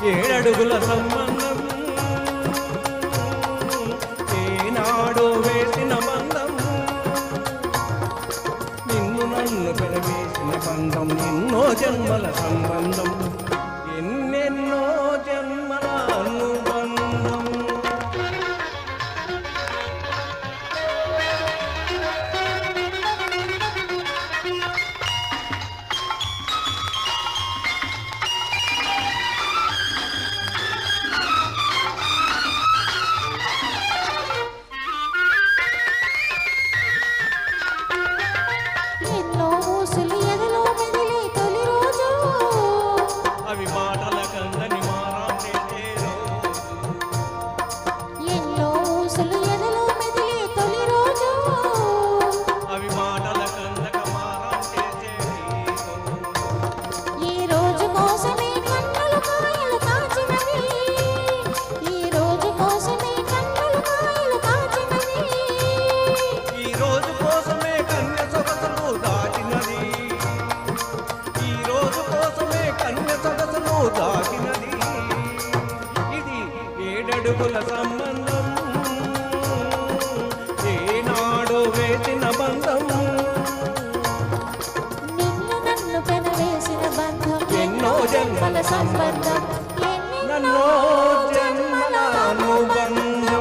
ఏడడుగుల సంబంధం ఏనాడో వేసిన బంధం నిన్ను నన్ను పెనవేసిన బంధం ఎన్నో జన్మల సంబంధం ఎన్నెన్నో జన్మల అనుబంధం అవి మాటల కందని మారాం చేసే ఎన్నో ఊసులు ఎదలో మెదిలే తొలి రోజు అవి మాటల కందక మారాం చేసే ఈ రోజు కోసమే కన్నులు కాయలు కాచినవి ఈ రోజు కోసమే కన్నులు కాయలు కాచినవి ఈ రోజు కోసమే కన్య సొగసులు దాచినది ఈ రోజు కోసమే కన్య సొగసులు దాచినది ఇది ఏడడుగుల సంబంధం ఏనాడో వేసిన బంధం నిన్ను నన్ను పెనవేసిన బంధం ఎన్నో జన్మల సంబంధం నన్నో జన్మల అనుబంధం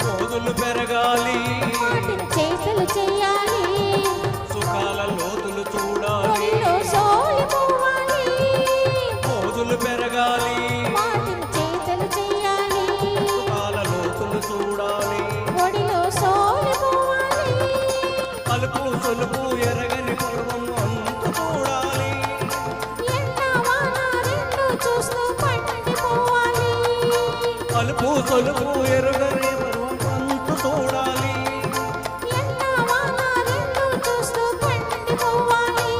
రోజులు పెరగాలి వాటిని చేతులు చెయ్యాలి సుఖాల లోతులు చూడాలి ఒడిలో సోలిపోవాలి రోజులు పెరగాలి వాటిని చేతులు చెయ్యాలి సుఖాల లోతులు చూడాలి ఒడిలో సోలిపోవాలి అలుపు సొలుపు ఎరగని పూర్వం అంతు చూడాలి ఎండ వాన రెండు చూస్తూ పండిపోవాలి అలుపు సొలుపు ఎరగని పూర్వం అంతు చూడాలి ఎండ వాన రెండు చూస్తూ పండిపోవాలి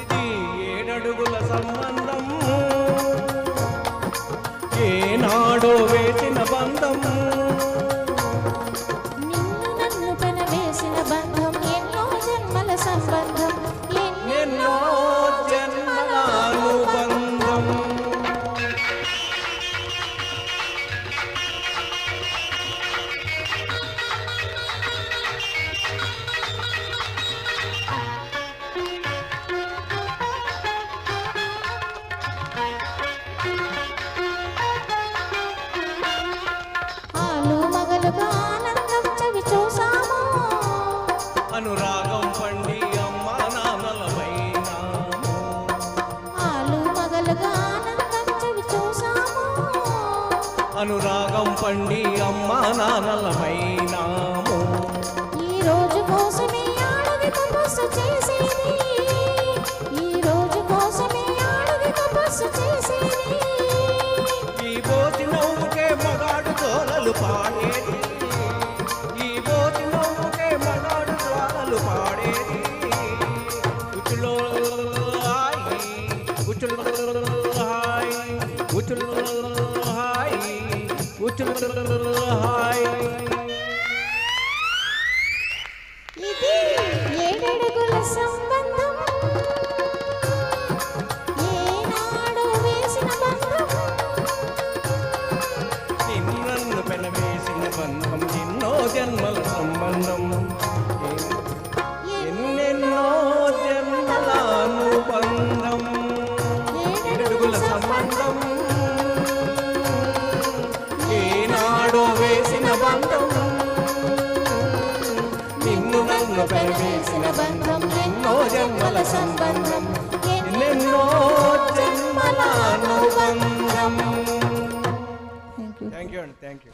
ఇది ఏడడుగుల సంబంధం ఏనాడో వేసిన బంధం నిన్ను నన్ను పెనవేసిన బంధం ఎన్నో జన్మల సంబంధం ఎన్నో జన్మల అనుబంధం ఆలు మగలుగా ఆనందం చవి చూసాము అనురాగం పండి అమ్మా నాన్నలమైనాము ఆలు మగలుగా ఆనందం చవి చూసాము అనురాగం పండి అమ్మా నాన్నలమైనాము ఈ రోజు కోసమే ఆడది తపస్సు చేసేది ఈ రోజు కోసమే ఆడది తపస్సు చేసేది ఈ బోతి నవ్వుకే మగాడు తోలలు పాడేది ఈ బోతి నవ్వుకే మగాడు తోలలు పాడేది ఉచ్చులో హాయి ఉచ్చులో హాయి ఉచ్చులో హాయి ఉచ్చులో హాయి ఇది ఏడడుగుల సంబంధం ఏనాడో వేసిన బంధం నిన్ను పెనవేసిన బంధం ఎన్నో జన్మల సంబంధం ఎన్నెన్నో జన్మల అనుబంధం ఏడడుగుల సంబంధం ఏనాడో వేసిన బంధం నిన్ను నన్ను పెనవేసిన బంధం ఎన్నో జన్మల సంబంధం ఎన్నెన్నో జన్మల అనుబంధం థ్యాంక్ యూ అండి థ్యాంక్ యూ